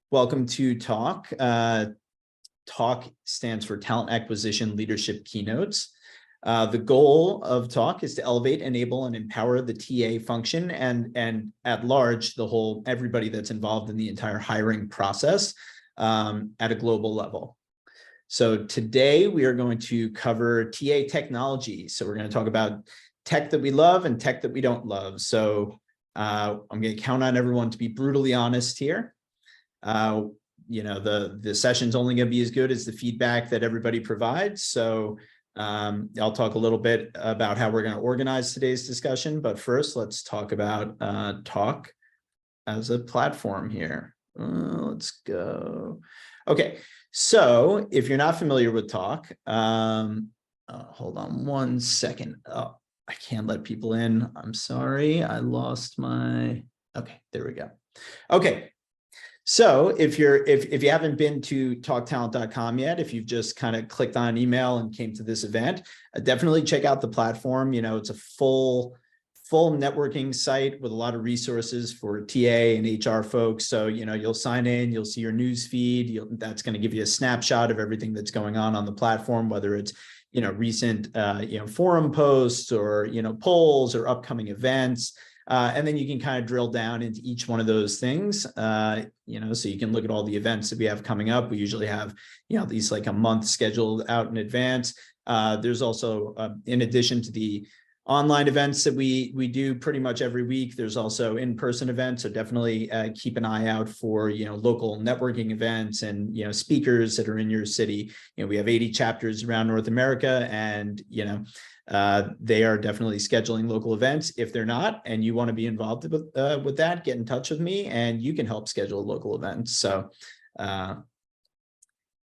Welcome to Talk. Talk stands for Talent Acquisition Leadership Keynotes. The goal of Talk is to elevate, enable, and empower the TA function and at large, everybody that's involved in the entire hiring process at a global level. So today we are going to cover TA technology. So we're going to talk about tech that we love and tech that we don't love. So I'm going to count on everyone to be brutally honest here. The session's only going to be as good as the feedback that everybody provides. So I'll talk a little bit about how we're going to organize today's discussion. But first, let's talk about Talk as a platform here. Let's go. Okay, so if you're not familiar with Talk, hold on one second. Oh, I can't let people in. I'm sorry. I lost my. Okay, there we go. Okay. So if you haven't been to talktalent.com yet, if you've just kind of clicked on an email and came to this event, definitely check out the platform. You know, it's a full networking site with a lot of resources for TA and HR folks. So, you know, you'll sign in, you'll see your news feed. That's going to give you a snapshot of everything that's going on the platform, whether it's, you know, recent, forum posts or, you know, polls or upcoming events. And then you can kind of drill down into each one of those things, so you can look at all the events that we have coming up. We usually have, at least like a month scheduled out in advance. There's also, in addition to the online events that we do pretty much every week, there's also in-person events. So definitely keep an eye out for, local networking events and, speakers that are in your city. We have 80 chapters around North America and, they are definitely scheduling local events. If they're not, and you want to be involved with that, get in touch with me and you can help schedule local events. So,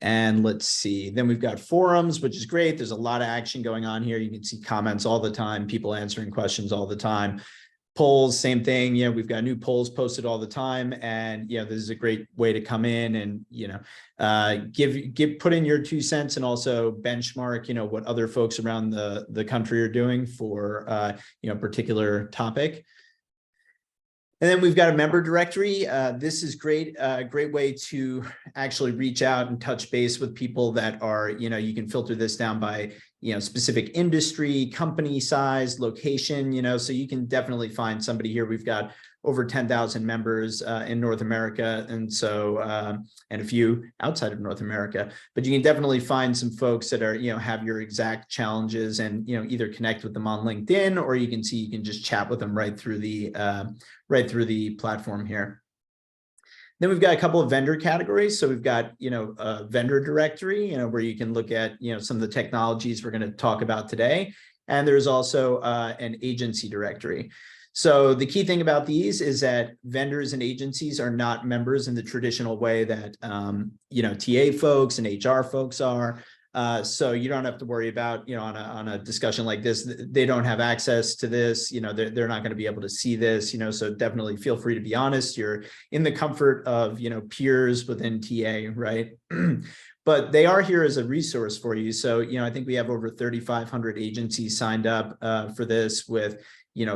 and let's see, then we've got forums, which is great. There's a lot of action going on here. You can see comments all the time, people answering questions all the time. Polls, same thing. We've got new polls posted all the time. And, this is a great way to come in and, put in your 2 cents and also benchmark, what other folks around the country are doing for, a particular topic. And then we've got a member directory. This is great, great way to actually reach out and touch base with people that are, you can filter this down by, specific industry, company size, location, so you can definitely find somebody here. We've got over 10,000 members in North America. And so, and a few outside of North America, but you can definitely find some folks that are, have your exact challenges and, either connect with them on LinkedIn, or you can just chat with them right through the platform here. Then we've got a couple of vendor categories. So we've got, a vendor directory, where you can look at, some of the technologies we're going to talk about today. And there's also an agency directory. So the key thing about these is that vendors and agencies are not members in the traditional way that, TA folks and HR folks are. So you don't have to worry about, on a discussion like this, they don't have access to this, they're not going to be able to see this, so definitely feel free to be honest. You're in the comfort of, peers within TA, right? But they are here as a resource for you. So, I think we have over 3,500 agencies signed up for this with,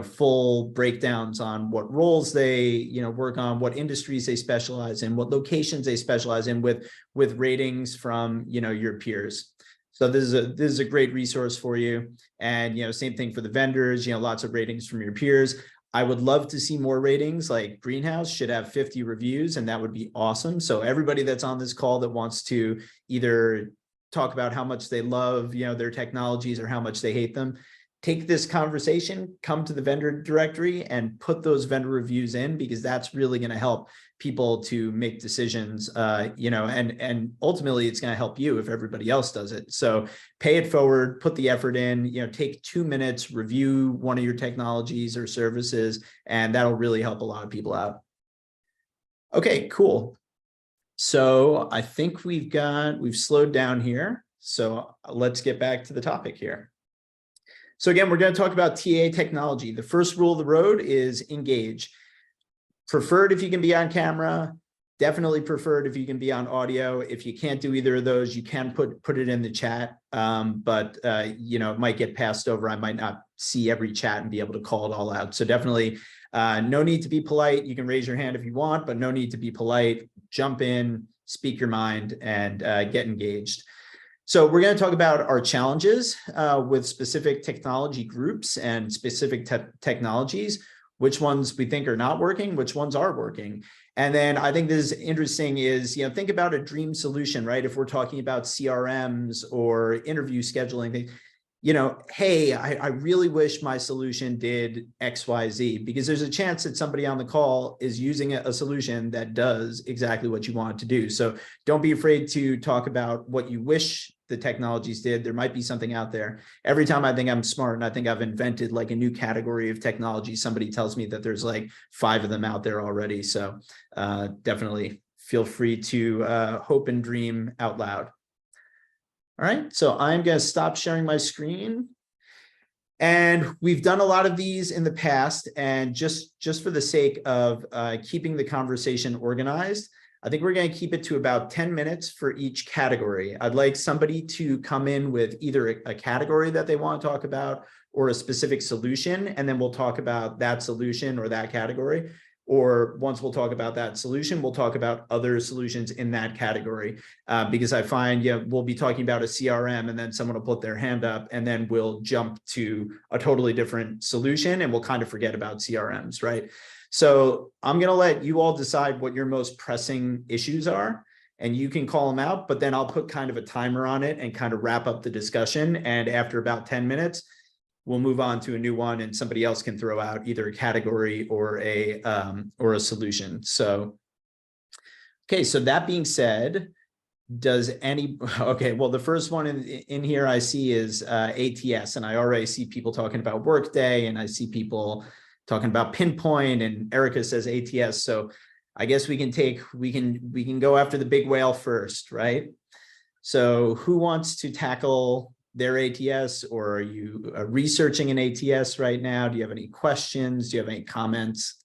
full breakdowns on what roles they, work on, what industries they specialize in, what locations they specialize in with ratings from, your peers. So this is a great resource for you. And, same thing for the vendors, lots of ratings from your peers. I would love to see more ratings. Like Greenhouse should have 50 reviews and that would be awesome. So everybody that's on this call that wants to either talk about how much they love, their technologies or how much they hate them, take this conversation, come to the vendor directory and put those vendor reviews in, because that's really going to help people to make decisions, and ultimately it's going to help you if everybody else does it. So pay it forward, put the effort in, take 2 minutes, review one of your technologies or services, and that'll really help a lot of people out. Okay, cool. So I think we've slowed down here. So let's get back to the topic here. So again, we're going to talk about TA technology. The first rule of the road is engage. Preferred if you can be on camera, definitely preferred if you can be on audio. If you can't do either of those, you can put it in the chat, but it might get passed over. I might not see every chat and be able to call it all out. So definitely No need to be polite. You can raise your hand if you want, but no need to be polite. Jump in, speak your mind, and get engaged. So we're going to talk about our challenges with specific technology groups and specific technologies, which ones we think are not working, which ones are working. And then I think this is interesting is, think about a dream solution, right? If we're talking about CRMs or interview scheduling things, hey, I really wish my solution did X, Y, Z, because there's a chance that somebody on the call is using a solution that does exactly what you want it to do. So don't be afraid to talk about what you wish the technologies did. There might be something out there. Every time I think I'm smart and I think I've invented like a new category of technology, somebody tells me that there's like 5 of them out there already. So definitely feel free to hope and dream out loud. All right, so I'm going to stop sharing my screen. And we've done a lot of these in the past, and just for the sake of keeping the conversation organized, I think we're going to keep it to about 10 minutes for each category. I'd like somebody to come in with either a category that they want to talk about or a specific solution, and then we'll talk about that solution or that category. Or once we'll talk about that solution, we'll talk about other solutions in that category. Because I find, we'll be talking about a CRM and then someone will put their hand up and then we'll jump to a totally different solution and we'll kind of forget about CRMs, right? So I'm going to let you all decide what your most pressing issues are, and you can call them out, but then I'll put kind of a timer on it and kind of wrap up the discussion. And after about 10 minutes, we'll move on to a new one and somebody else can throw out either a category or a solution. So, okay, so that being said, okay, well, the first one in here I see is ATS, and I already see people talking about Workday, and I see people talking about Pinpoint, and Erica says ATS. So I guess we can go after the big whale first, right? So who wants to tackle their ATS, or are you researching an ATS right now? Do you have any questions? Do you have any comments?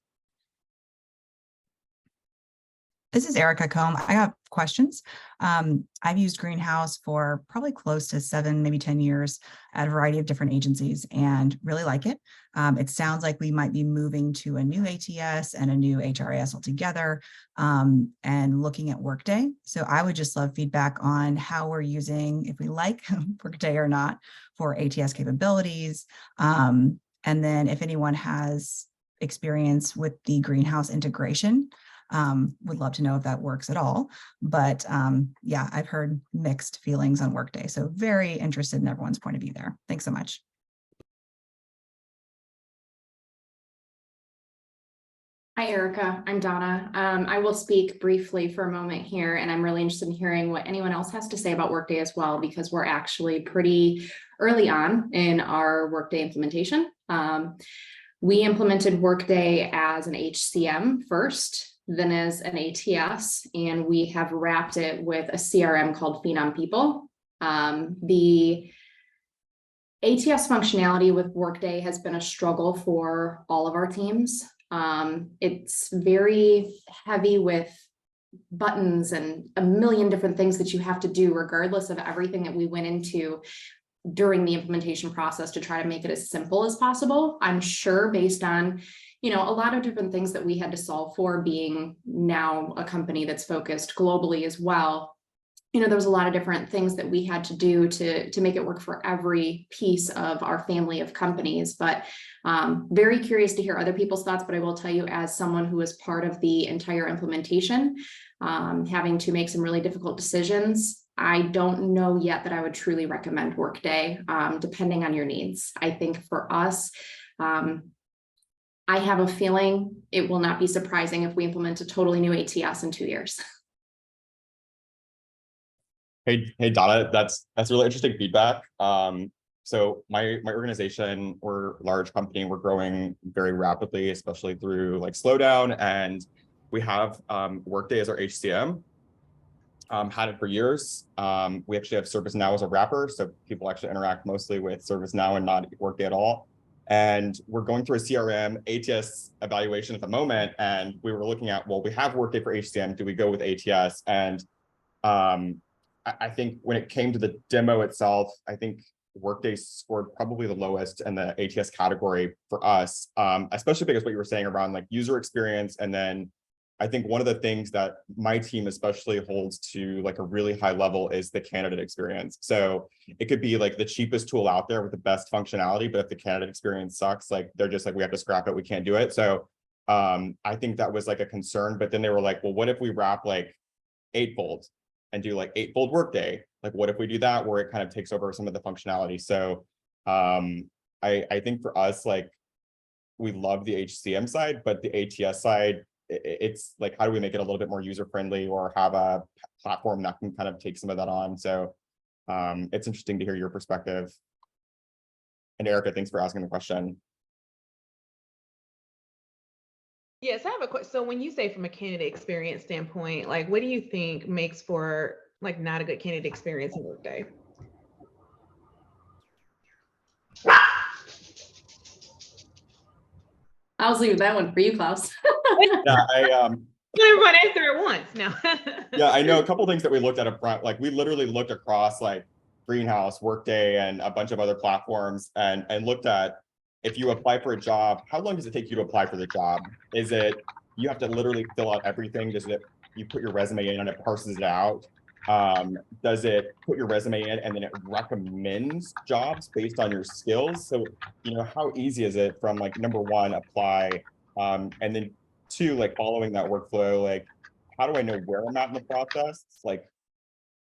This is Erica Combe. I have questions. I've used Greenhouse for probably close to 7, maybe 10 years at a variety of different agencies and really like it. It sounds like we might be moving to a new ATS and a new HRIS altogether, and looking at Workday. So I would just love feedback on how we're using, if we like Workday or not, for ATS capabilities. And then if anyone has experience with the Greenhouse integration, would love to know if that works at all. But yeah, I've heard mixed feelings on Workday. So very interested in everyone's point of view there. Thanks so much. Hi, Erica. I'm Donna. I will speak briefly for a moment here, and I'm really interested in hearing what anyone else has to say about Workday as well, because we're actually pretty early on in our Workday implementation. We implemented Workday as an HCM first, then as an ATS, and we have wrapped it with a CRM called Phenom People. The ATS functionality with Workday has been a struggle for all of our teams. It's very heavy with buttons and a million different things that you have to do, regardless of everything that we went into during the implementation process to try to make it as simple as possible. I'm sure based on a lot of different things that we had to solve for, being now a company that's focused globally as well. There was a lot of different things that we had to do to make it work for every piece of our family of companies. But very curious to hear other people's thoughts. But I will tell you, as someone who was part of the entire implementation, having to make some really difficult decisions, I don't know yet that I would truly recommend Workday, depending on your needs. I think for us, I have a feeling it will not be surprising if we implement a totally new ATS in 2 years. Hey, Donna, that's really interesting feedback. So my organization, we're a large company, we're growing very rapidly, especially through like slowdown, and we have Workday as our HCM. Had it for years. We actually have ServiceNow as a wrapper, so people actually interact mostly with ServiceNow and not Workday at all. And we're going through a CRM ATS evaluation at the moment, and we were looking at, well, we have Workday for HCM, do we go with ATS? And I think when it came to the demo itself, I think Workday scored probably the lowest in the ATS category for us, especially because what you were saying around like user experience. And then I think one of the things that my team especially holds to like a really high level is the candidate experience. So it could be like the cheapest tool out there with the best functionality, but if the candidate experience sucks, like they're just like, we have to scrap it, we can't do it. So I think that was like a concern, but then they were like, well, what if we wrap like Eightfold and do like Eightfold Workday? Like, what if we do that where it kind of takes over some of the functionality? So I think for us, like, we love the HCM side, but the ATS side, it's like, how do we make it a little bit more user friendly or have a platform that can kind of take some of that on? So it's interesting to hear your perspective. And Erica, thanks for asking the question. Yes, I have a question. So when you say from a candidate experience standpoint, like what do you think makes for like not a good candidate experience in Workday? I was leaving that one for you, Klaus. Yeah, Everyone answer at once now. yeah, I know a couple of things that we looked at up front. Like we literally looked across like Greenhouse, Workday, and a bunch of other platforms and looked at, if you apply for a job, how long does it take you to apply for the job? Is it, you have to literally fill out everything? Does it, you put your resume in and it parses it out? Does it put your resume in and then it recommends jobs based on your skills? So, you know, how easy is it from like number one, apply, and then two, like following that workflow, like, how do I know where I'm at in the process? Like,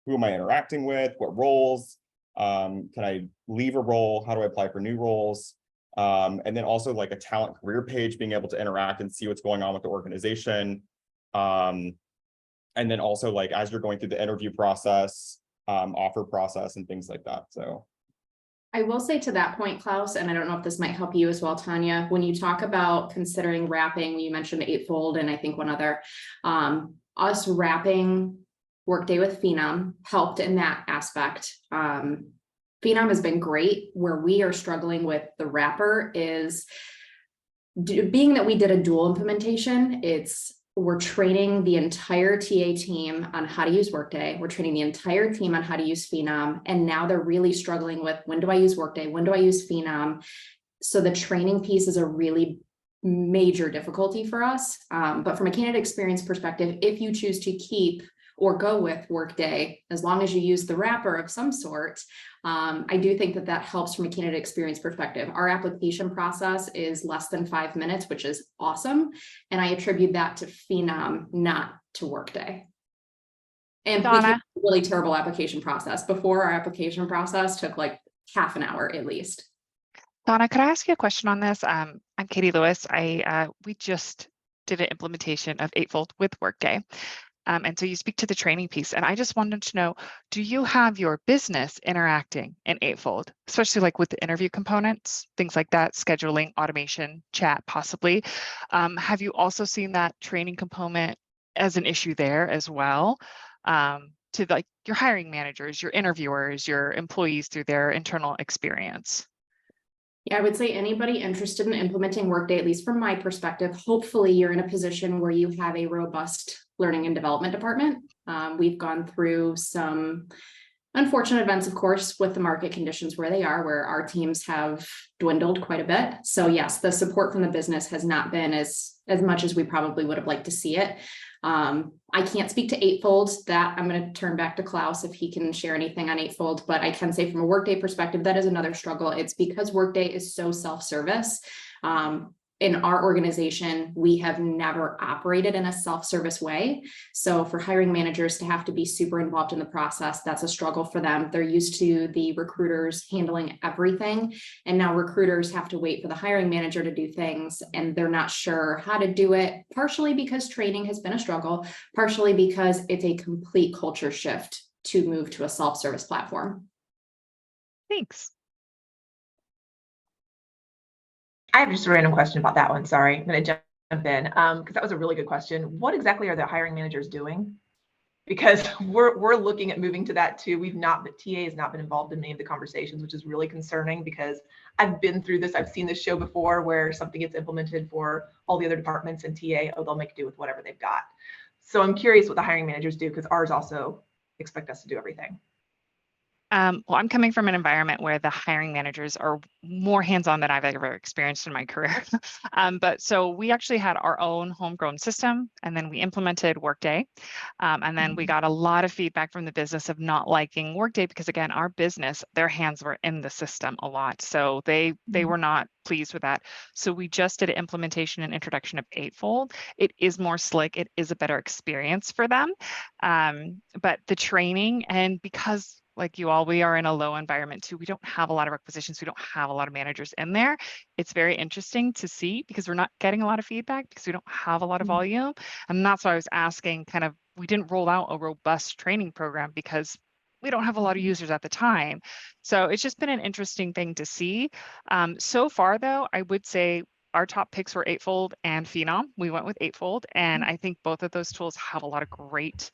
who am I interacting with? What roles? Can I leave a role? How do I apply for new roles? And then also like a talent career page, being able to interact and see what's going on with the organization. And then also like, as you're going through the interview process, offer process and things like that. So I will say to that point, Klaus, and I don't know if this might help you as well, Tanya, when you talk about considering wrapping, you mentioned Eightfold and I think one other, us wrapping Workday with Phenom helped in that aspect. Phenom has been great. Where we are struggling with the wrapper is being that we did a dual implementation, we're training the entire TA team on how to use Workday. We're training the entire team on how to use Phenom. And now they're really struggling with, when do I use Workday? When do I use Phenom? So the training piece is a really major difficulty for us. But from a candidate experience perspective, if you choose to keep or go with Workday, as long as you use the wrapper of some sort, I do think that that helps from a candidate experience perspective. Our application process is less than 5 minutes, which is awesome. And I attribute that to Phenom, not to Workday. And we had a really terrible application process. Before, our application process took like half an hour at least. Donna, could I ask you a question on this? I'm Katie Lewis. We just did an implementation of Eightfold with Workday. And so you speak to the training piece, and I just wanted to know, do you have your business interacting in Eightfold, especially like with the interview components, things like that, scheduling, automation, chat, possibly? Have you also seen that training component as an issue there as well, to like your hiring managers, your interviewers, your employees through their internal experience? Yeah, I would say anybody interested in implementing Workday, at least from my perspective, hopefully you're in a position where you have a robust learning and development department. We've gone through some unfortunate events, of course, with the market conditions where they are, where our teams have dwindled quite a bit. So yes, the support from the business has not been as much as we probably would have liked to see it. I can't speak to Eightfold. That I'm going to turn back to Klaus if he can share anything on Eightfold, but I can say from a Workday perspective, that is another struggle. It's because Workday is so self-service. In our organization, we have never operated in a self-service way. So for hiring managers to have to be super involved in the process, that's a struggle for them. They're used to the recruiters handling everything. And now recruiters have to wait for the hiring manager to do things, and they're not sure how to do it, partially because training has been a struggle, partially because it's a complete culture shift to move to a self-service platform. Thanks. I have just a random question about that one. Sorry, I'm going to jump in because that was a really good question. What exactly are the hiring managers doing? Because we're looking at moving to that too. The TA has not been involved in any of the conversations, which is really concerning because I've been through this. I've seen this show before where something gets implemented for all the other departments and TA, they'll make do with whatever they've got. So I'm curious what the hiring managers do because ours also expect us to do everything. Well, I'm coming from an environment where the hiring managers are more hands-on than I've ever experienced in my career. But so we actually had our own homegrown system, and then we implemented Workday. And then we got a lot of feedback from the business of not liking Workday because, again, our business, their hands were in the system a lot. So they were not pleased with that. So we just did an implementation and introduction of Eightfold. It is more slick. It is a better experience for them. But the training, and because like you all, we are in a low environment too. We don't have a lot of requisitions. We don't have a lot of managers in there. It's very interesting to see because we're not getting a lot of feedback because we don't have a lot of volume. And that's why I was asking kind of, we didn't roll out a robust training program because we don't have a lot of users at the time. So it's just been an interesting thing to see. So far though, I would say our top picks were Eightfold and Phenom. We went with Eightfold, and I think both of those tools have a lot of great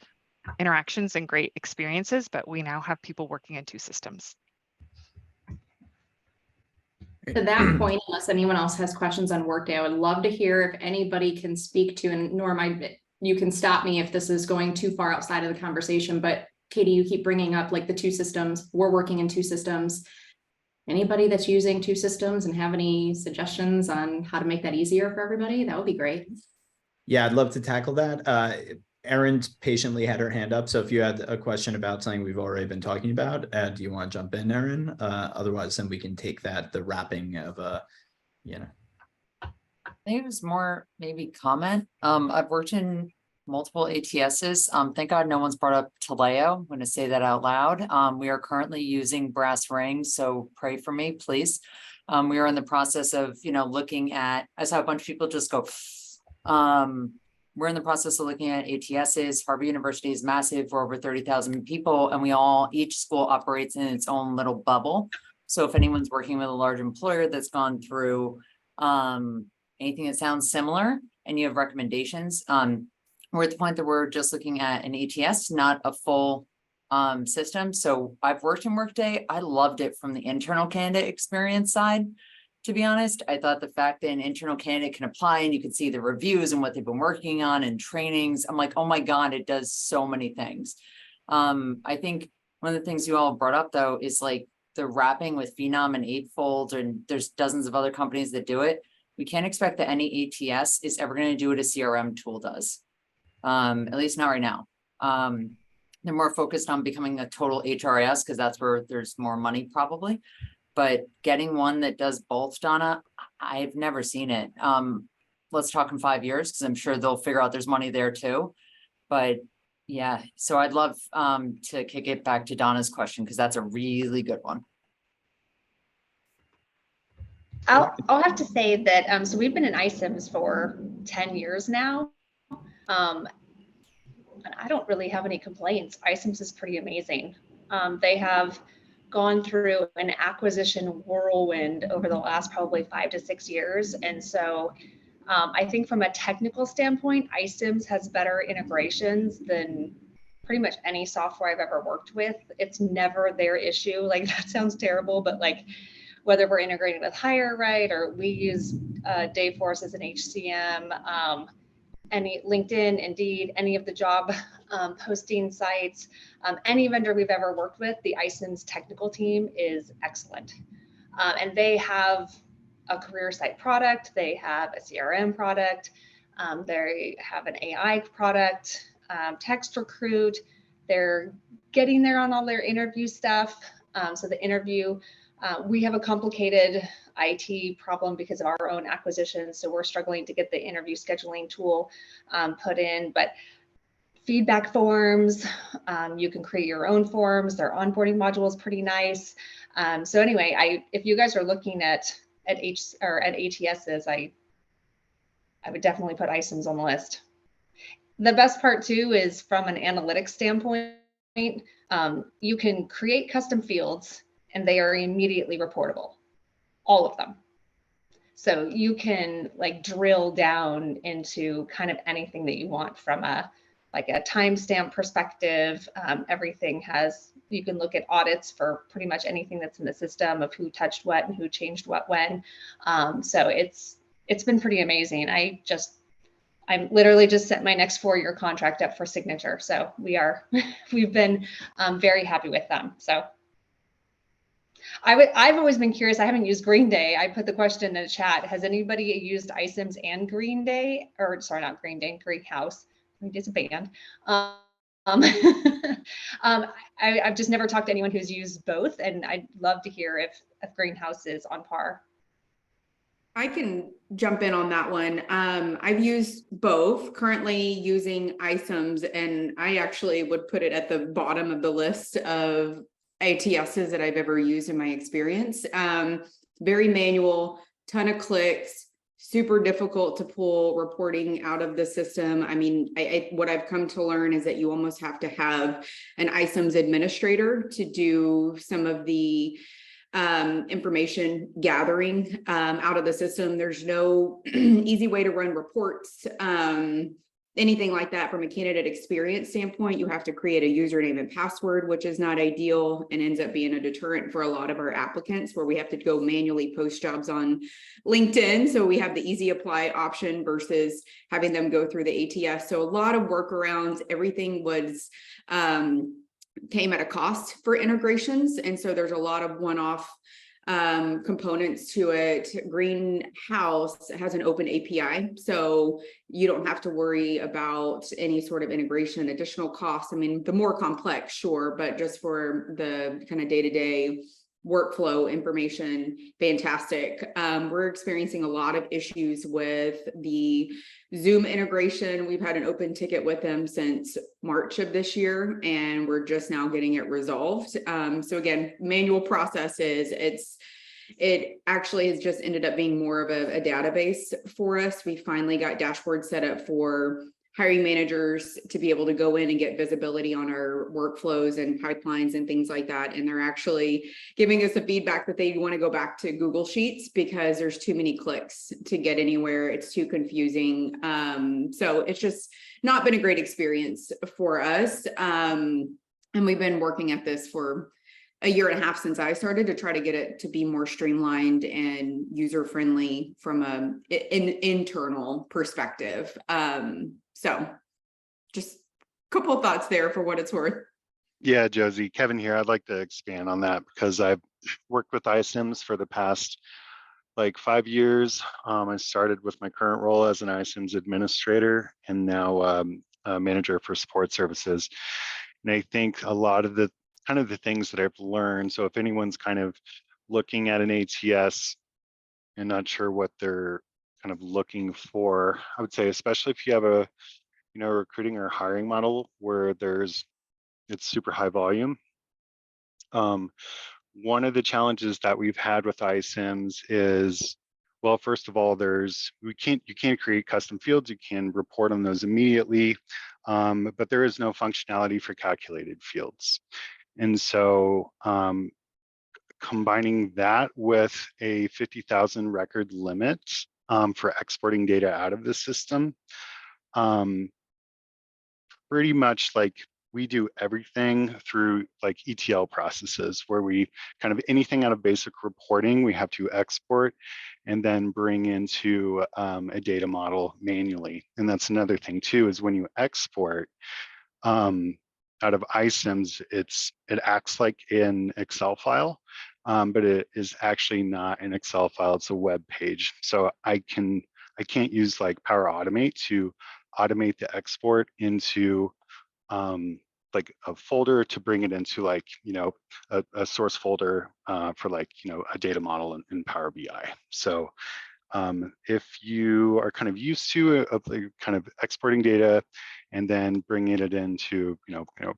interactions and great experiences, but we now have people working in 2 systems. To that point, unless anyone else has questions on Workday, I would love to hear if anybody can speak to, and Norm, you can stop me if this is going too far outside of the conversation, but Katie, you keep bringing up like the 2 systems. We're working in 2 systems. Anybody that's using 2 systems and have any suggestions on how to make that easier for everybody, that would be great. Yeah, I'd love to tackle that. Erin's patiently had her hand up. So if you had a question about something we've already been talking about, do you want to jump in, Erin? Otherwise, then we can take the wrapping of, you know. I think it was more maybe comment. I've worked in multiple ATSs. Thank God no one's brought up Taleo. I'm going to say that out loud. We are currently using Brass Rings, so pray for me, please. We are in the process of, looking at, I saw a bunch of people just go, we're in the process of looking at ATSs. Harvard University is massive. We're over 30,000 people, and each school operates in its own little bubble. So if anyone's working with a large employer that's gone through anything that sounds similar and you have recommendations, we're at the point that we're just looking at an ATS, not a full system. So I've worked in Workday. I loved it from the internal candidate experience side. To be honest, I thought the fact that an internal candidate can apply and you can see the reviews and what they've been working on and trainings, I'm like, oh my God, it does so many things. I think one of the things you all brought up though, is like the wrapping with Phenom and Eightfold, and there's dozens of other companies that do it. We can't expect that any ATS is ever going to do what a CRM tool does. At least not right now. They're more focused on becoming a total HRIS because that's where there's more money probably. But getting one that does both, Donna, I've never seen it. Let's talk in 5 years because I'm sure they'll figure out there's money there too. But yeah, so I'd love to kick it back to Donna's question because that's a really good one. I'll have to say that so we've been in iCIMS for 10 years now. And I don't really have any complaints. iCIMS is pretty amazing. They have gone through an acquisition whirlwind over the last probably 5 to 6 years. And so I think from a technical standpoint, iCIMS has better integrations than pretty much any software I've ever worked with. It's never their issue. Like that sounds terrible, but like whether we're integrating with HireRight or we use Dayforce as an HCM, any LinkedIn, Indeed, any of the job posting sites, any vendor we've ever worked with, the iCIMS technical team is excellent. And they have a career site product, they have a CRM product, they have an AI product, text recruit, they're getting there on all their interview stuff. So the interview, we have a complicated IT problem because of our own acquisition. So we're struggling to get the interview scheduling tool put in, but feedback forms, you can create your own forms. Their onboarding module is pretty nice. So anyway, if you guys are looking at ATSs, I would definitely put iCIMS on the list. The best part too is from an analytics standpoint, you can create custom fields and they are immediately reportable, all of them. So you can like drill down into kind of anything that you want from a timestamp perspective. Everything you can look at audits for pretty much anything that's in the system of who touched what and who changed what when. So it's been pretty amazing. I'm literally just set my next 4-year contract up for signature. So we've been very happy with them. So I've always been curious. I haven't used Green Day. I put the question in the chat. Has anybody used iCIMS and Green Day? Or sorry, not Green Day, Greenhouse. Green Day's a band. I've just never talked to anyone who's used both, and I'd love to hear if Greenhouse is on par. I can jump in on that one. I've used both, currently using iCIMS, and I actually would put it at the bottom of the list of ATSs that I've ever used in my experience. Very manual, ton of clicks, super difficult to pull reporting out of the system. I mean, what I've come to learn is that you almost have to have an iCIMS administrator to do some of the information gathering out of the system. There's no easy way to run reports, anything like that. From a candidate experience standpoint, you have to create a username and password, which is not ideal and ends up being a deterrent for a lot of our applicants, where we have to go manually post jobs on LinkedIn. So we have the easy apply option versus having them go through the ATS. So a lot of workarounds. Everything was came at a cost for integrations. And so there's a lot of one-off components to it. Greenhouse has an open API, so you don't have to worry about any sort of integration, additional costs. I mean, the more complex, sure, but just for the kind of day-to-day workflow information, fantastic. We're experiencing a lot of issues with the Zoom integration. We've had an open ticket with them since March of this year, and we're just now getting it resolved. So again, manual processes, it actually has just ended up being more of a database for us. We finally got dashboards set up for hiring managers to be able to go in and get visibility on our workflows and pipelines and things like that. And they're actually giving us the feedback that they want to go back to Google Sheets because there's too many clicks to get anywhere. It's too confusing. So it's just not been a great experience for us. And we've been working at this for a year and a half since I started to try to get it to be more streamlined and user-friendly from an internal perspective. So just a couple of thoughts there for what it's worth. Yeah, Josie, Kevin here. I'd like to expand on that because I've worked with iCIMS for the past like 5 years. I started with my current role as an iCIMS administrator and now a manager for support services. And I think a lot of the things that I've learned. So if anyone's kind of looking at an ATS and not sure what they're kind of looking for, I would say, especially if you have a recruiting or hiring model where it's super high volume. One of the challenges that we've had with iCIMS is, well, first of all, you can't create custom fields. You can report on those immediately, but there is no functionality for calculated fields. And so combining that with a 50,000 record limit for exporting data out of the system, pretty much like we do everything through like ETL processes where we kind of anything out of basic reporting, we have to export and then bring into a data model manually. And that's another thing too, is when you export out of iCIMS, it acts like an Excel file, but it is actually not an Excel file, it's a web page. So I can't use like Power Automate to automate the export into like a folder to bring it into like, a source folder for like, a data model in Power BI. So if you are kind of used to kind of exporting data and then bringing it into,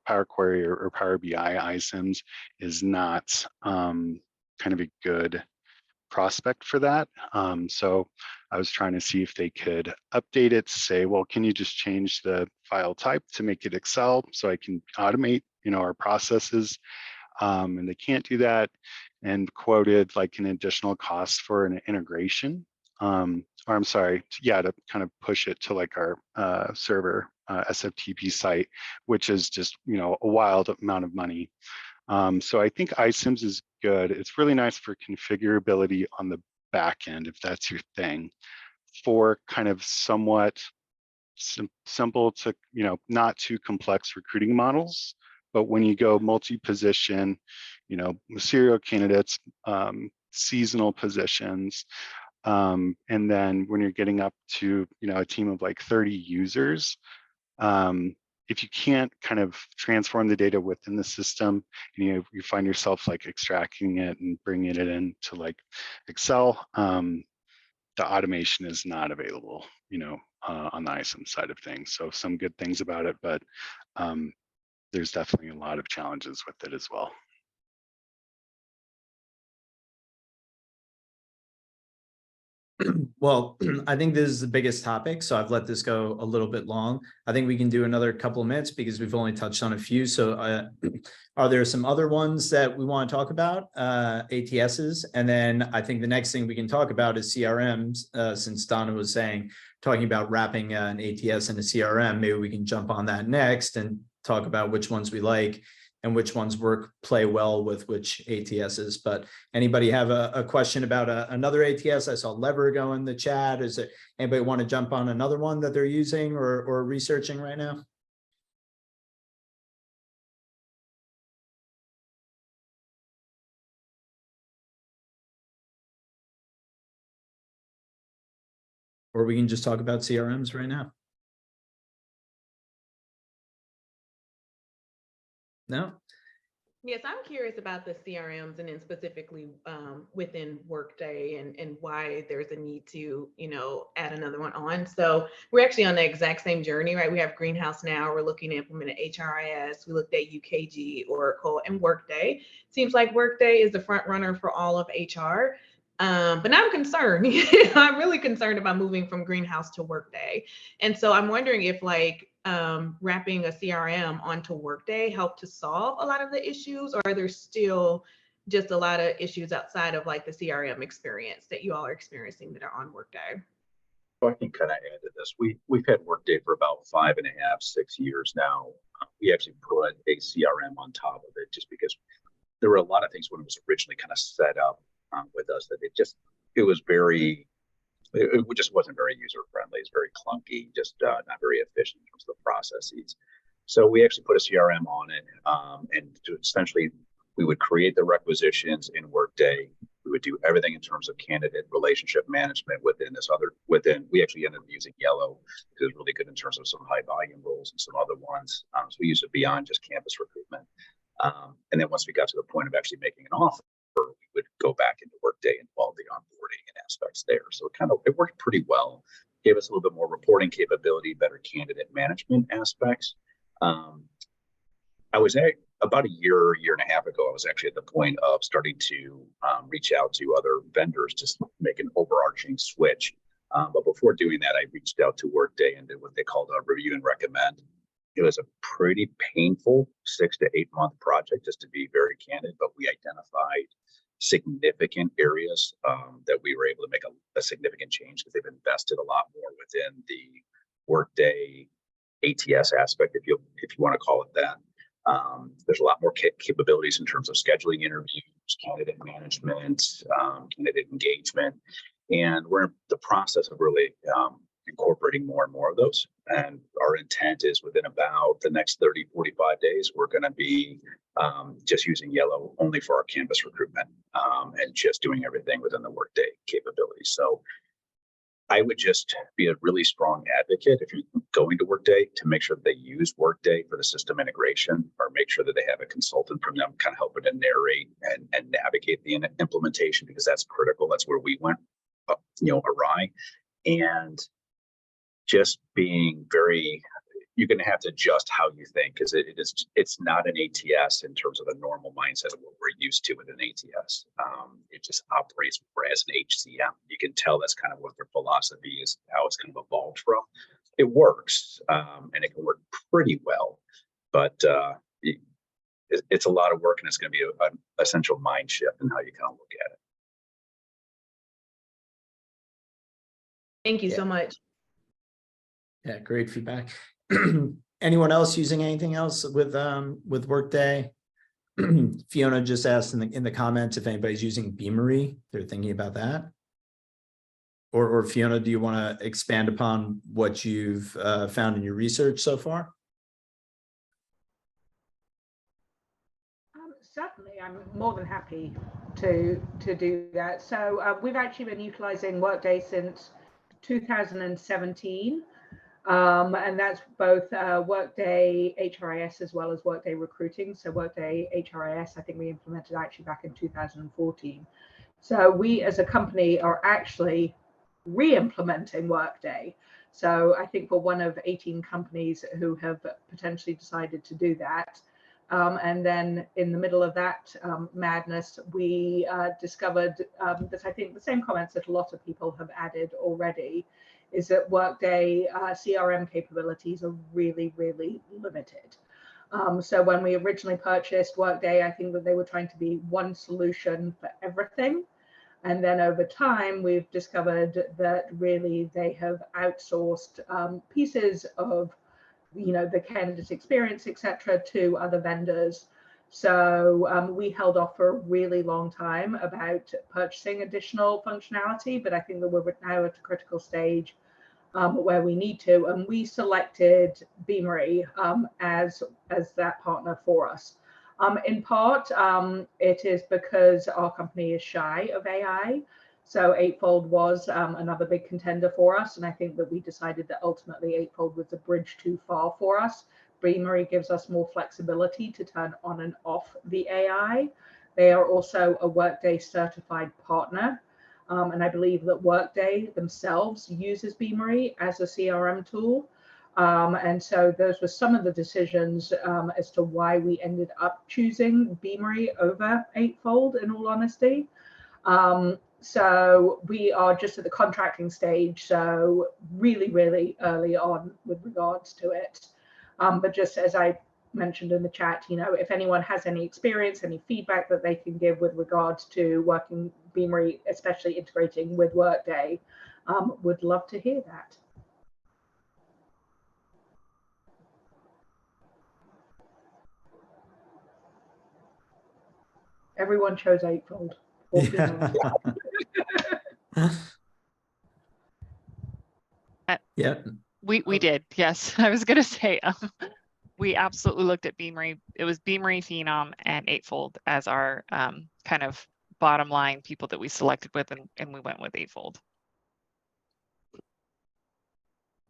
Power Query or Power BI, iCIMS is not kind of a good prospect for that. So I was trying to see if they could update it to say, well, can you just change the file type to make it Excel so I can automate, our processes? And they can't do that, and quoted like an additional cost for an integration. Or I'm sorry, to kind of push it to like our server SFTP site, which is just, a wild amount of money. So I think iCIMS is good. It's really nice for configurability on the back end, if that's your thing, for kind of somewhat simple to, not too complex recruiting models. But when you go multi-position, serial candidates, seasonal positions, and then when you're getting up to, a team of like 30 users, if you can't kind of transform the data within the system, and you find yourself like extracting it and bringing it into like Excel, the automation is not available, on the ISIM side of things. So some good things about it, but there's definitely a lot of challenges with it as well. Well, I think this is the biggest topic, so I've let this go a little bit long. I think we can do another couple of minutes because we've only touched on a few. So are there some other ones that we want to talk about? ATSs. And then I think the next thing we can talk about is CRMs, since Donna was talking about wrapping an ATS in a CRM. Maybe we can jump on that next and talk about which ones we like and which ones play well with which ATSs. But anybody have a question about another ATS? I saw Lever go in the chat. Is it anybody want to jump on another one that they're using or researching right now? Or we can just talk about CRMs right now. No? Yes, I'm curious about the CRMs and then specifically within Workday and why there's a need to, add another one on. So we're actually on the exact same journey, right? We have Greenhouse now. We're looking to implement an HRIS. We looked at UKG, Oracle, and Workday. Seems like Workday is the front runner for all of HR. But now I'm concerned. I'm really concerned about moving from Greenhouse to Workday. And so I'm wondering if wrapping a CRM onto Workday helped to solve a lot of the issues, or are there still just a lot of issues outside of like the CRM experience that you all are experiencing that are on Workday? So I can kind of add to this. We've had Workday for about 5.5, 6 years now. We actually put a CRM on top of it just because there were a lot of things when it was originally kind of set up with us that it just wasn't very user friendly. It's very clunky, just not very efficient in terms of the processes. So we actually put a CRM on it, and essentially we would create the requisitions in Workday. We would do everything in terms of candidate relationship management we actually ended up using Yellow because it was really good in terms of some high volume roles and some other ones. So we used it beyond just campus recruitment. And then once we got to the point of actually making an offer, we would go back into Workday and all the onboarding and aspects there. So it worked pretty well. Gave us a little bit more reporting capability, better candidate management aspects. I was about a year and a half ago, I was actually at the point of starting to reach out to other vendors to make an overarching switch. But before doing that, I reached out to Workday and did what they called a review and recommend. It was a pretty painful 6 to 8 month project, just to be very candid, but we identified significant areas that we were able to make a significant change because they've invested a lot more within the Workday ATS aspect, if you want to call it that. There's a lot more capabilities in terms of scheduling interviews, candidate management, candidate engagement, and we're in the process of really incorporating more and more of those. And our intent is within about the next 30, 45 days, we're going to be just using Yellow only for our campus recruitment and just doing everything within the Workday capability. So I would just be a really strong advocate if you're going to Workday to make sure that they use Workday for the system integration, or make sure that they have a consultant from them kind of helping to narrate and navigate the implementation, because that's critical. That's where we went awry. And just being you're going to have to adjust how you think, because it's not an ATS in terms of a normal mindset of what we're used to with an ATS. It just operates more as an HCM. You can tell that's kind of what their philosophy is, how it's kind of evolved from. It works, and it can work pretty well, but it's a lot of work, and it's going to be an essential mind shift in how you kind of look at it. Thank you so much. Yeah, great feedback. Anyone else using anything else with Workday? Fiona just asked in the comments if anybody's using Beamery. They're thinking about that. Or Fiona, do you want to expand upon what you've found in your research so far? certainly, I'm more than happy to do that. So we've actually been utilizing Workday since 2017. And that's both Workday HRIS as well as Workday Recruiting. So Workday HRIS, I think we implemented actually back in 2014. So we as a company are actually re-implementing Workday. So I think we're one of 18 companies who have potentially decided to do that. And then in the middle of that madness, we discovered that I think the same comments that a lot of people have added already is that Workday CRM capabilities are really, really limited. So when we originally purchased Workday, I think that they were trying to be one solution for everything. And then over time, we've discovered that really they have outsourced pieces of, the candidate experience, etc., to other vendors. So we held off for a really long time about purchasing additional functionality, but I think that we're now at a critical stage where we need to, and we selected Beamery as that partner for us. In part, it is because our company is shy of AI. So Eightfold was another big contender for us, and I think that we decided that ultimately Eightfold was a bridge too far for us. Beamery gives us more flexibility to turn on and off the AI. They are also a Workday certified partner. And I believe that Workday themselves uses Beamery as a CRM tool. And so those were some of the decisions as to why we ended up choosing Beamery over Eightfold, in all honesty. So we are just at the contracting stage, so really, really early on with regards to it. But just as I mentioned in the chat, if anyone has any experience, any feedback that they can give with regards to working Beamery, especially integrating with Workday, would love to hear that. Everyone chose Eightfold. Yeah. We did, yes. I was gonna say, we absolutely looked at Beamery. It was Beamery, Phenom, and Eightfold as our kind of bottom line people that we selected with, and we went with Eightfold.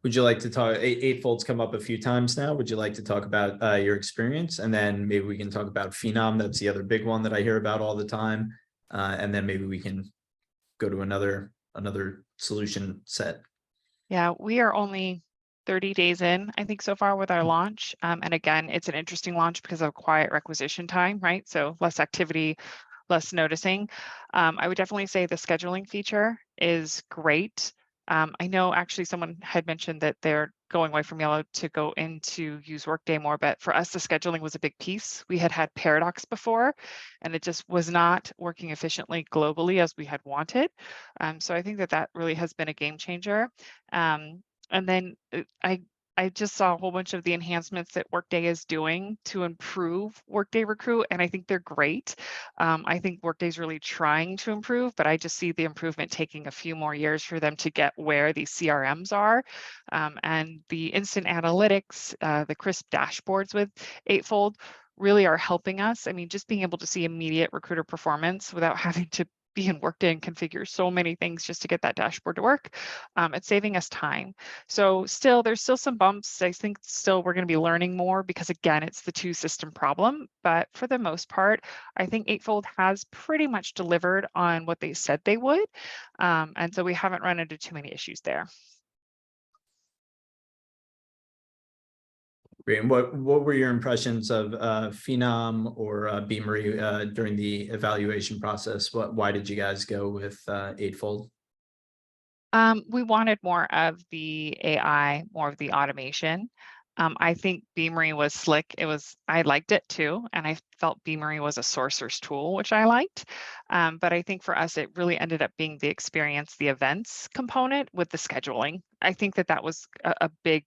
Would you like to talk? Eightfold's come up a few times now. Would you like to talk about your experience, and then maybe we can talk about Phenom? That's the other big one that I hear about all the time, and then maybe we can go to another solution set. Yeah, we are only 30 days in, I think, so far with our launch. And again, it's an interesting launch because of quiet requisition time, right? So less activity, less noticing. I would definitely say the scheduling feature is great. I know actually someone had mentioned that they're going away from Yellow to go into use Workday more, but for us, the scheduling was a big piece. We had Paradox before, and it just was not working efficiently globally as we had wanted. So I think that really has been a game changer. And then I just saw a whole bunch of the enhancements that Workday is doing to improve Workday Recruit, and I think they're great. I think Workday's really trying to improve, but I just see the improvement taking a few more years for them to get where these CRMs are. And the instant analytics, the crisp dashboards with Eightfold really are helping us. I mean, just being able to see immediate recruiter performance without having to be in Workday and configure so many things just to get that dashboard to work. It's saving us time. So there's still some bumps. I think still we're going to be learning more because again, it's the two system problem. But for the most part, I think Eightfold has pretty much delivered on what they said they would. And so we haven't run into too many issues there. Great. And what were your impressions of Phenom or Beamery during the evaluation process? Why did you guys go with Eightfold? We wanted more of the AI, more of the automation. I think Beamery was slick. I liked it too. And I felt Beamery was a sourcer's tool, which I liked. But I think for us, it really ended up being the experience, the events component with the scheduling. I think that was a big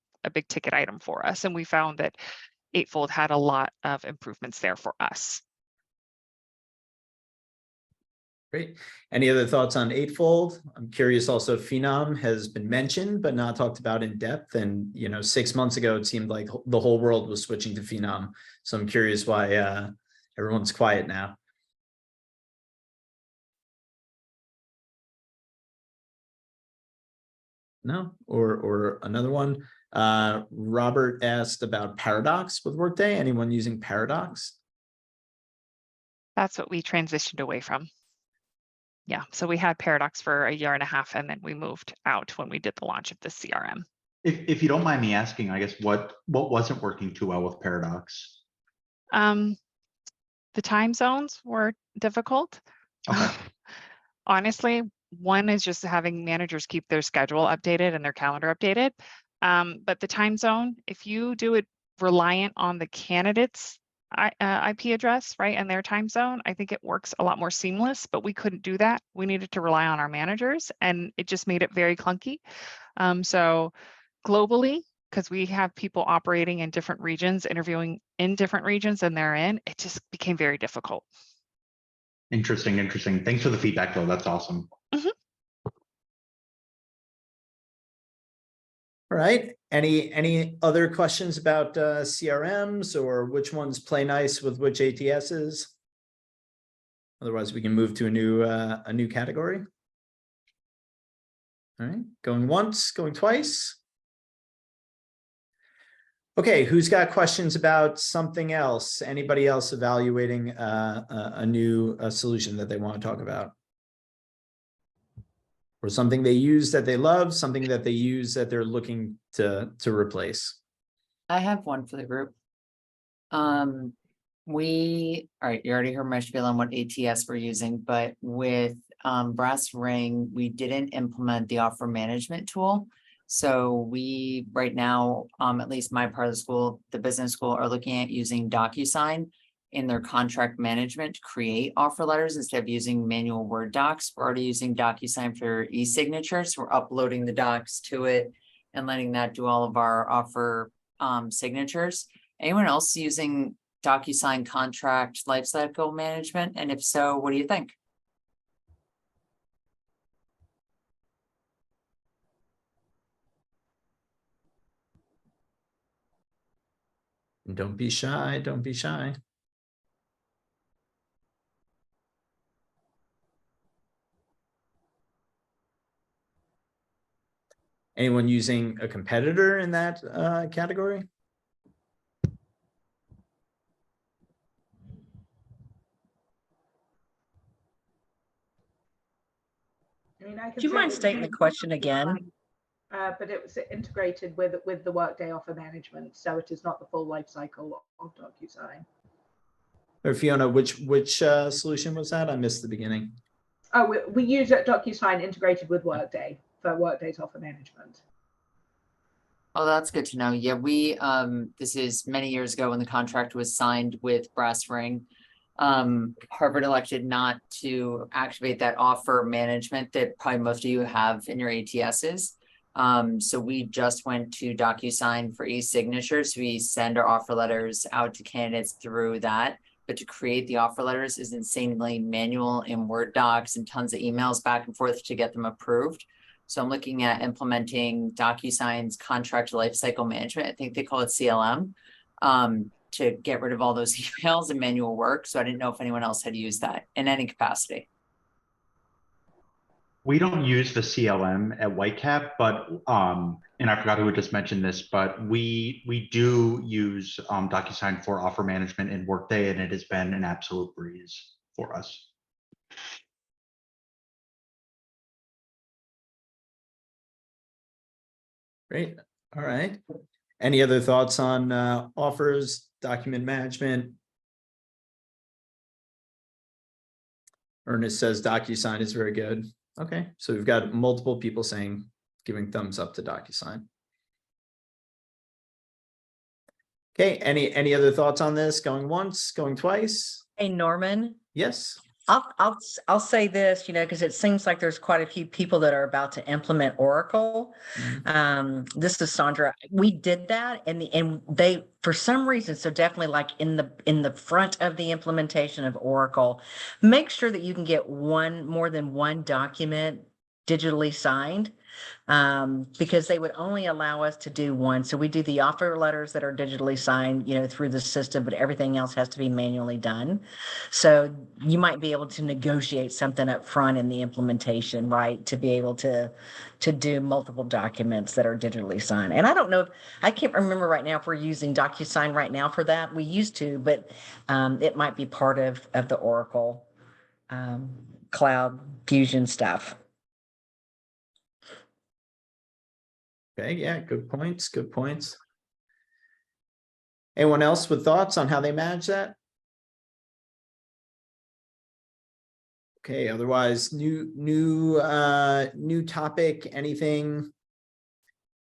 ticket item for us. And we found that Eightfold had a lot of improvements there for us. Great. Any other thoughts on Eightfold? I'm curious also, Phenom has been mentioned, but not talked about in depth. And, 6 months ago, it seemed like the whole world was switching to Phenom. So I'm curious why Everyone's quiet now. No, or another one. Robert asked about Paradox with Workday. Anyone using Paradox? That's what we transitioned away from. Yeah, so we had Paradox for a year and a half, and then we moved out when we did the launch of the CRM. If you don't mind me asking, I guess what wasn't working too well with Paradox? The time zones were difficult. Okay. Honestly, one is just having managers keep their schedule updated and their calendar updated. But the time zone, if you do it reliant on the candidate's IP address, right, and their time zone, I think it works a lot more seamless, but we couldn't do that. We needed to rely on our managers, and it just made it very clunky. So globally, because we have people operating in different regions, interviewing in different regions than they're in, it just became very difficult. Interesting. Thanks for the feedback, though. That's awesome. Mm-hmm. All right. Any other questions about CRMs or which ones play nice with which ATSs? Otherwise, we can move to a new category. All right, going once, going twice. Okay, who's got questions about something else? Anybody else evaluating a new solution that they want to talk about? Or something they use that they love, something that they use that they're looking to replace? I have one for the group. All right, you already heard my spiel on what ATS we're using, but with Brass Ring, we didn't implement the offer management tool. So we, right now, at least my part of the school, the business school, are looking at using DocuSign in their contract management to create offer letters instead of using manual Word docs. We're already using DocuSign for e-signatures. We're uploading the docs to it and letting that do all of our offer signatures. Anyone else using DocuSign contract lifecycle management? And if so, what do you think? Don't be shy, don't be shy. Anyone using a competitor in that category? I mean, I Do you mind stating the question again? But it was integrated with the Workday offer management, so it is not the full life cycle of DocuSign. Or Fiona, which solution was that? I missed the beginning. Oh, we use DocuSign integrated with Workday for Workday's offer management. Oh, that's good to know. Yeah, we this is many years ago when the contract was signed with Brass Ring. Harvard elected not to activate that offer management that probably most of you have in your ATSs. So we just went to DocuSign for e-signatures. We send our offer letters out to candidates through that. But to create the offer letters is insanely manual in Word docs and tons of emails back and forth to get them approved. So I'm looking at implementing DocuSign's contract lifecycle management. I think they call it CLM, to get rid of all those emails and manual work. So I didn't know if anyone else had used that in any capacity. We don't use the CLM at Whitecap, but and I forgot who just mentioned this, but we do use DocuSign for offer management in Workday, and it has been an absolute breeze for us. Great. All right. Any other thoughts on offers, document management? Ernest says DocuSign is very good. Okay, so we've got multiple people giving thumbs up to DocuSign. Okay, any other thoughts on this? Going once, going twice? Hey, Norman. Yes. I'll say this, because it seems like there's quite a few people that are about to implement Oracle. This is Sandra. We did that, and they, for some reason, so definitely like in the front of the implementation of Oracle, make sure that you can get more than one document digitally signed, because they would only allow us to do one. So we do the offer letters that are digitally signed, through the system, but everything else has to be manually done. So you might be able to negotiate something up front in the implementation, right, to be able to do multiple documents that are digitally signed. And I don't know, I can't remember right now if we're using DocuSign right now for that. We used to, but it might be part of the Oracle Cloud Fusion stuff. Okay, yeah, good points, good points. Anyone else with thoughts on how they manage that? Okay, otherwise, new topic, anything?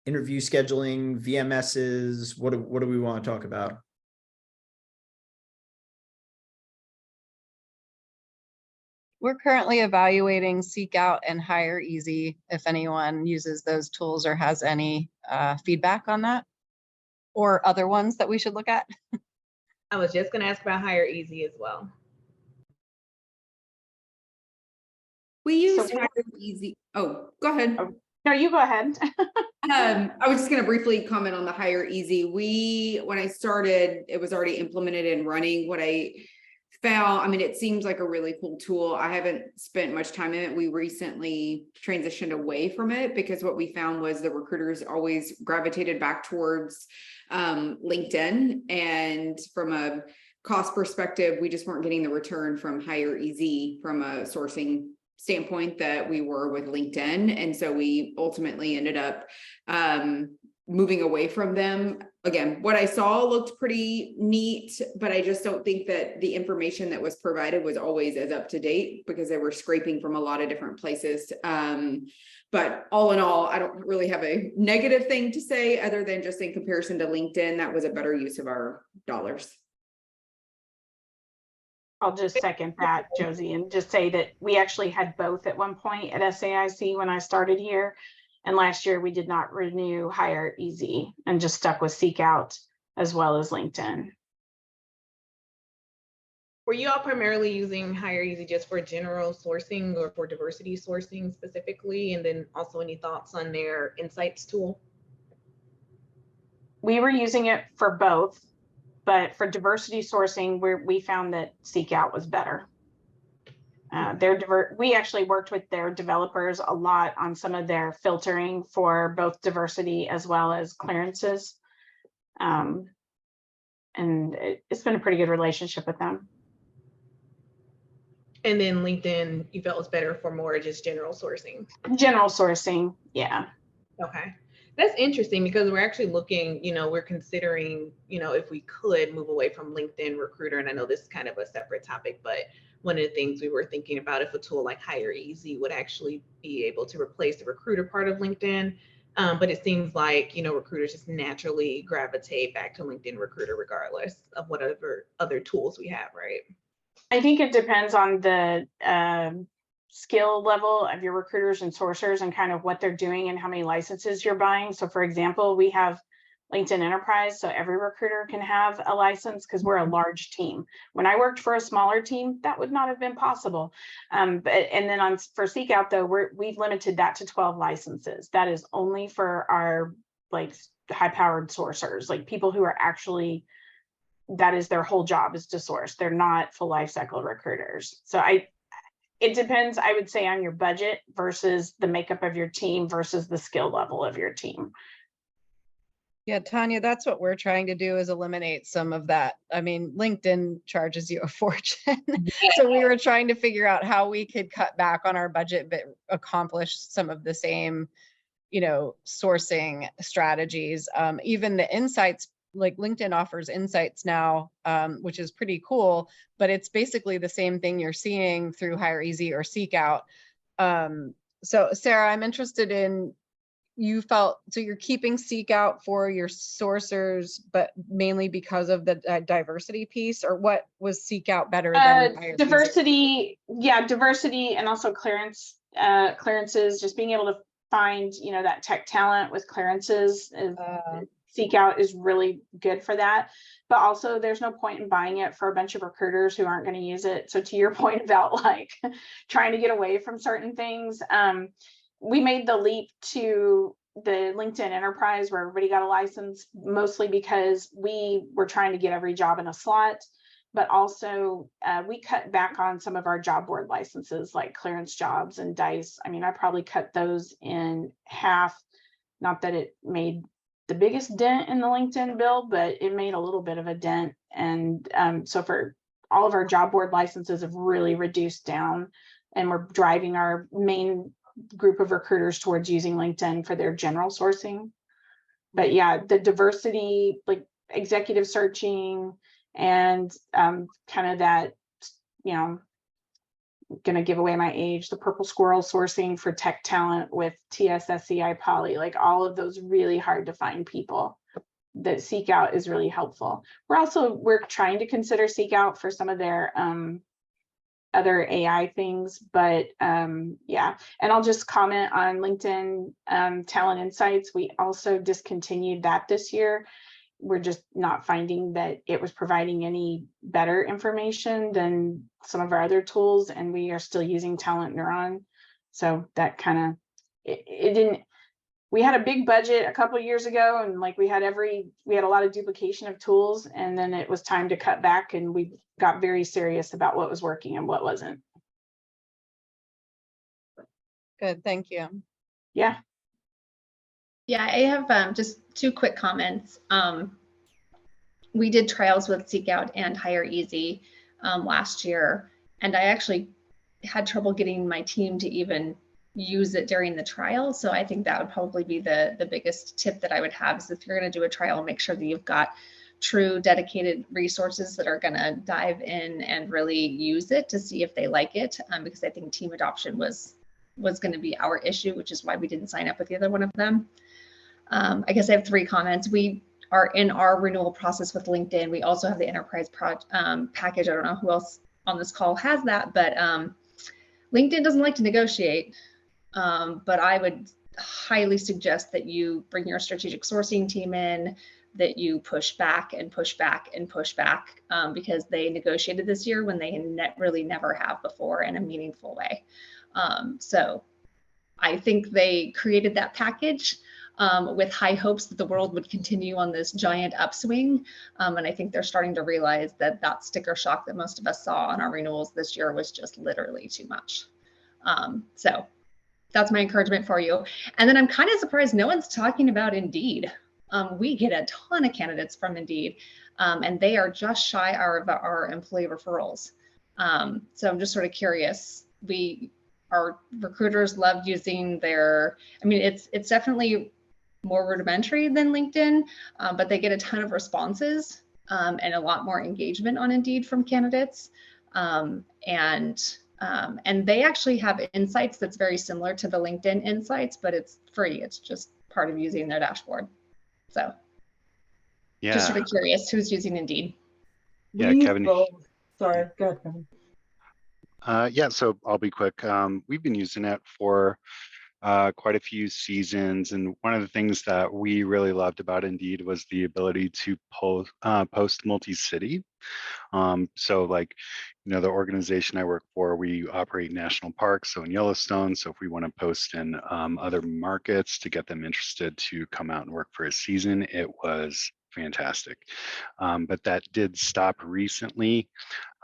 Interview scheduling, VMSs, what do we want to talk about? We're currently evaluating Seek Out and Hire Easy, if anyone uses those tools or has any feedback on that, or other ones that we should look at. I was just going to ask about Hire Easy as well. We use Hire Easy. Oh, go ahead. No, you go ahead. I was just going to briefly comment on the Hire Easy. When I started, it was already implemented and running. What I found, I mean, it seems like a really cool tool. I haven't spent much time in it. We recently transitioned away from it because what we found was the recruiters always gravitated back towards LinkedIn. And from a cost perspective, we just weren't getting the return from Hire Easy from a sourcing standpoint that we were with LinkedIn. And so we ultimately ended up moving away from them. Again, what I saw looked pretty neat, but I just don't think that the information that was provided was always as up to date because they were scraping from a lot of different places. But all in all, I don't really have a negative thing to say other than just in comparison to LinkedIn, that was a better use of our dollars. I'll just second that, Josie, and just say that we actually had both at one point at SAIC when I started here. And last year we did not renew Hire Easy and just stuck with Seek Out as well as LinkedIn. Were you all primarily using Hire Easy just for general sourcing or for diversity sourcing specifically? And then also any thoughts on their insights tool? We were using it for both. But for diversity sourcing, we found that Seek Out was better. We actually worked with their developers a lot on some of their filtering for both diversity as well as clearances. And it's been a pretty good relationship with them. And then LinkedIn, you felt was better for more just general sourcing? General sourcing, yeah. Okay. That's interesting because we're actually looking, we're considering, if we could move away from LinkedIn Recruiter. And I know this is kind of a separate topic, but one of the things we were thinking about if a tool like Hire Easy would actually be able to replace the recruiter part of LinkedIn. But it seems like, recruiters just naturally gravitate back to LinkedIn Recruiter regardless of whatever other tools we have, right? I think it depends on the skill level of your recruiters and sourcers and kind of what they're doing and how many licenses you're buying. So for example, we have LinkedIn Enterprise, so every recruiter can have a license because we're a large team. When I worked for a smaller team, that would not have been possible. And then for Seek Out though, we've limited that to 12 licenses. That is only for our high-powered sourcers, like people who are actually, that is their whole job is to source. They're not full life cycle recruiters. So it depends, I would say, on your budget versus the makeup of your team versus the skill level of your team. Yeah, Tanya, that's what we're trying to do is eliminate some of that. I mean, LinkedIn charges you a fortune. So we were trying to figure out how we could cut back on our budget, but accomplish some of the same, sourcing strategies. Even the insights, like LinkedIn offers insights now, which is pretty cool, but it's basically the same thing you're seeing through Hire Easy or Seek Out. So Sarah, I'm interested in, so you're keeping Seek Out for your sourcers, but mainly because of the diversity piece, or what was Seek Out better than Hire diversity? Yeah, diversity and also clearances, just being able to find, that tech talent with clearances. Seek Out is really good for that, but also there's no point in buying it for a bunch of recruiters who aren't going to use it. So to your point about trying to get away from certain things, we made the leap to the LinkedIn Enterprise where everybody got a license, mostly because we were trying to get every job in a slot, but also we cut back on some of our job board licenses like Clearance Jobs and Dice. I mean, I probably cut those in half. Not that it made the biggest dent in the LinkedIn bill, but it made a little bit of a dent. And so for all of our job board licenses have really reduced down, and we're driving our main group of recruiters towards using LinkedIn for their general sourcing. But yeah, the diversity, like executive searching and kind of that, you know, gonna give away my age, the purple squirrel sourcing for tech talent with TSSCI Poly, like all of those really hard to find people that Seek Out is really helpful. We're trying to consider Seek Out for some of their other AI things, but yeah. And I'll just comment on LinkedIn Talent Insights. We also discontinued that this year. We're just not finding that it was providing any better information than some of our other tools, and we are still using Talent Neuron. So that kind of, it didn't, we had a big budget a couple of years ago, and like we had a lot of duplication of tools, and then it was time to cut back, and we got very serious about what was working and what wasn't. Good, thank you. Yeah. Yeah, I have just two quick comments. We did trials with Seek Out and Hire Easy last year, and I actually had trouble getting my team to even use it during the trial. So I think that would probably be the biggest tip that I would have, is if you're going to do a trial, make sure that you've got true dedicated resources that are going to dive in and really use it to see if they like it, because I think team adoption was going to be our issue, which is why we didn't sign up with either one of them. I guess I have 3 comments. We are in our renewal process with LinkedIn. We also have the enterprise package. I don't know who else on this call has that, but LinkedIn doesn't like to negotiate. But I would highly suggest that you bring your strategic sourcing team in, that you push back and push back and push back, because they negotiated this year when they really never have before in a meaningful way. So I think they created that package with high hopes that the world would continue on this giant upswing. And I think they're starting to realize that that sticker shock that most of us saw on our renewals this year was just literally too much. So that's my encouragement for you. And then I'm kind of surprised no one's talking about Indeed. We get a ton of candidates from Indeed, and they are just shy of our employee referrals. So I'm just sort of curious. Our recruiters love using their, I mean, it's definitely more rudimentary than LinkedIn, but they get a ton of responses and a lot more engagement on Indeed from candidates. And they actually have insights that's very similar to the LinkedIn insights, but it's free. It's just part of using their dashboard. So Yeah. Just sort of curious who's using Indeed. Yeah, Kevin. Sorry, go ahead, Kevin. Yeah, so I'll be quick. We've been using it for quite a few seasons, and one of the things that we really loved about Indeed was the ability to post multi-city. So like, you know, the organization I work for, we operate national parks, so in Yellowstone. So if we want to post in other markets to get them interested to come out and work for a season, it was fantastic. But that did stop recently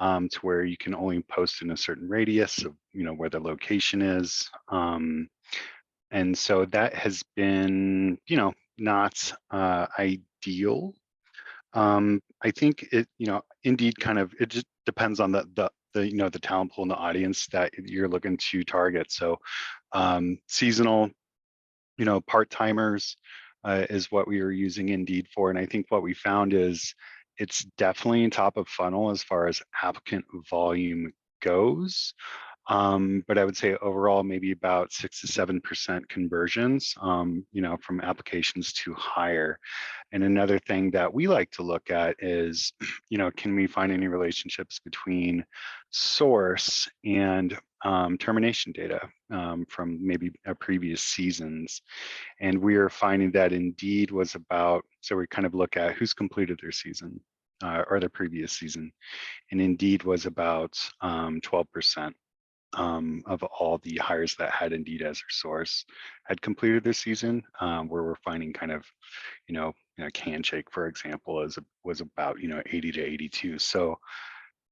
to where you can only post in a certain radius of, you know, where the location is. And so that has been, you know, not ideal. I think it, you know, Indeed kind of, it just depends on the you know, the talent pool and the audience that you're looking to target. So seasonal, you know, part-timers is what we were using Indeed for. And I think what we found is it's definitely top of funnel as far as applicant volume goes. But I would say overall, maybe about 6 to 7% conversions, you know, from applications to hire. And another thing that we like to look at is, you know, can we find any relationships between source and termination data from maybe previous seasons? And we are finding that Indeed was about, so we kind of look at who's completed their season or their previous season. And Indeed was about 12%. of all the hires that had Indeed as their source had completed this season, where we're finding kind of, Handshake, for example, was about 80 to 82. So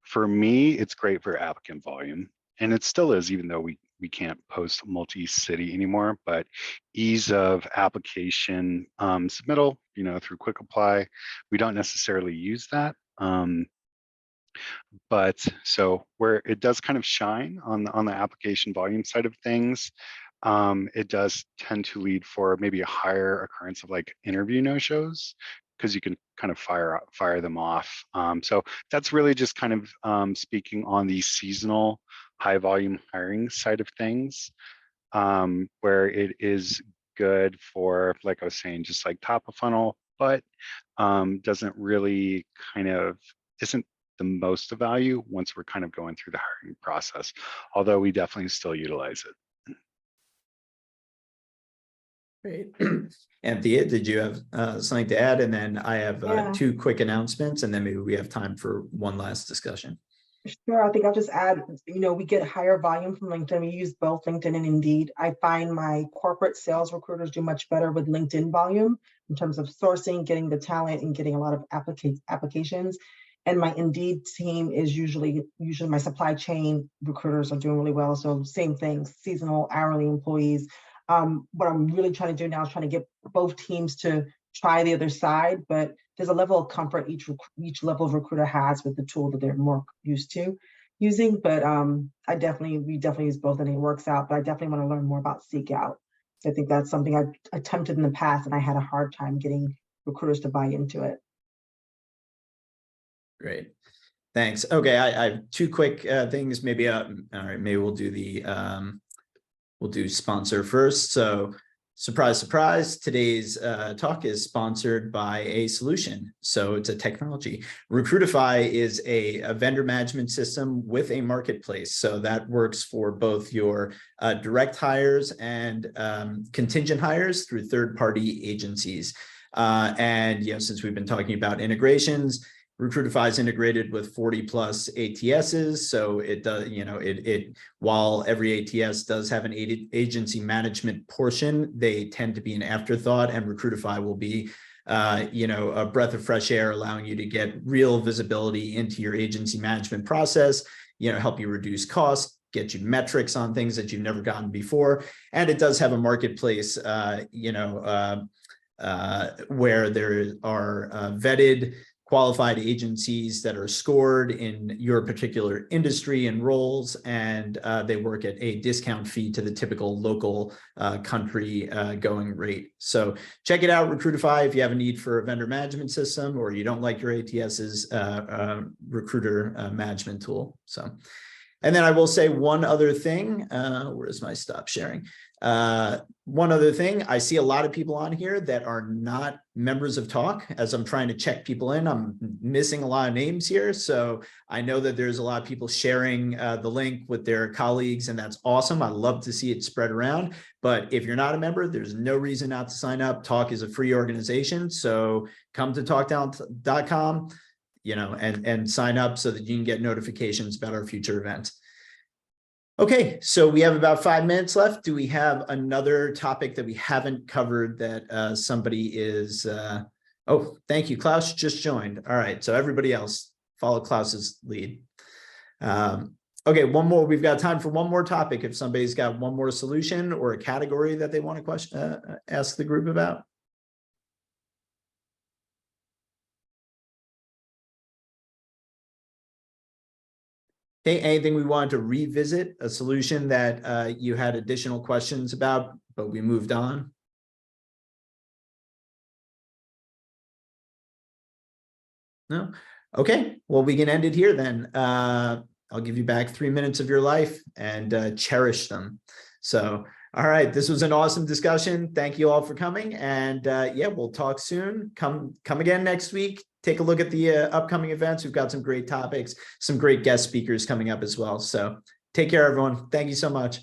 for me, it's great for applicant volume, and it still is, even though we can't post multi-city anymore. But ease of application submittal, through Quick Apply, we don't necessarily use that. But so where it does kind of shine on the application volume side of things, it does tend to lead for maybe a higher occurrence of like interview no-shows, because you can kind of fire them off. So that's really just kind of speaking on the seasonal high volume hiring side of things, where it is good for, like I was saying, just like top of funnel, but doesn't really isn't the most of value once we're kind of going through the hiring process, although we definitely still utilize it. Great. Anthea, did you have something to add? And then I have 2 quick announcements, and then maybe we have time for one last discussion. Sure, I think I'll just add, we get higher volume from LinkedIn. We use both LinkedIn and Indeed. I find my corporate sales recruiters do much better with LinkedIn volume in terms of sourcing, getting the talent, and getting a lot of applications. And my Indeed team is usually my supply chain recruiters are doing really well. So same thing, seasonal, hourly employees. What I'm really trying to do now is trying to get both teams to try the other side, but there's a level of comfort each level of recruiter has with the tool that they're more used to using. But we definitely use both, and it works out. But I definitely want to learn more about Seek Out. So I think that's something I've attempted in the past, and I had a hard time getting recruiters to buy into it. Great. Thanks. Okay, I have 2 quick things. Maybe all right, maybe we'll do the we'll do sponsor first. So surprise, surprise, today's talk is sponsored by a solution. So it's a technology. Recruitify is a vendor management system with a marketplace. So that works for both your direct hires and contingent hires through third-party agencies. And since we've been talking about integrations, Recruitify is integrated with 40 plus ATSs. So it does, while every ATS does have an agency management portion, they tend to be an afterthought, and Recruitify will be, a breath of fresh air, allowing you to get real visibility into your agency management process, help you reduce costs, get you metrics on things that you've never gotten before. And it does have a marketplace, where there are vetted, qualified agencies that are scored in your particular industry and roles, and they work at a discount fee to the typical local country going rate. So check it out, Recruitify, if you have a need for a vendor management system, or you don't like your ATS's recruiter management tool. So, and then I will say one other thing. Where's my stop sharing? One other thing, I see a lot of people on here that are not members of Talk. As I'm trying to check people in, I'm missing a lot of names here. So I know that there's a lot of people sharing the link with their colleagues, and that's awesome. I love to see it spread around. But if you're not a member, there's no reason not to sign up. Talk is a free organization. So come to talkdown.com, and sign up so that you can get notifications about our future events. Okay, so we have about 5 minutes left. Do we have another topic that we haven't covered that somebody is, oh, thank you, Klaus just joined. All right, so everybody else follow Klaus's lead. Okay, one more, we've got time for one more topic. If somebody's got one more solution or a category that they want to ask the group about. Okay, anything we wanted to revisit, a solution that you had additional questions about, but we moved on? No? Okay, well, we can end it here then. I'll give you back 3 minutes of your life and cherish them. So, all right, this was an awesome discussion. Thank you all for coming. And yeah, we'll talk soon. Come again next week. Take a look at the upcoming events. We've got some great topics, some great guest speakers coming up as well. So take care, everyone. Thank you so much.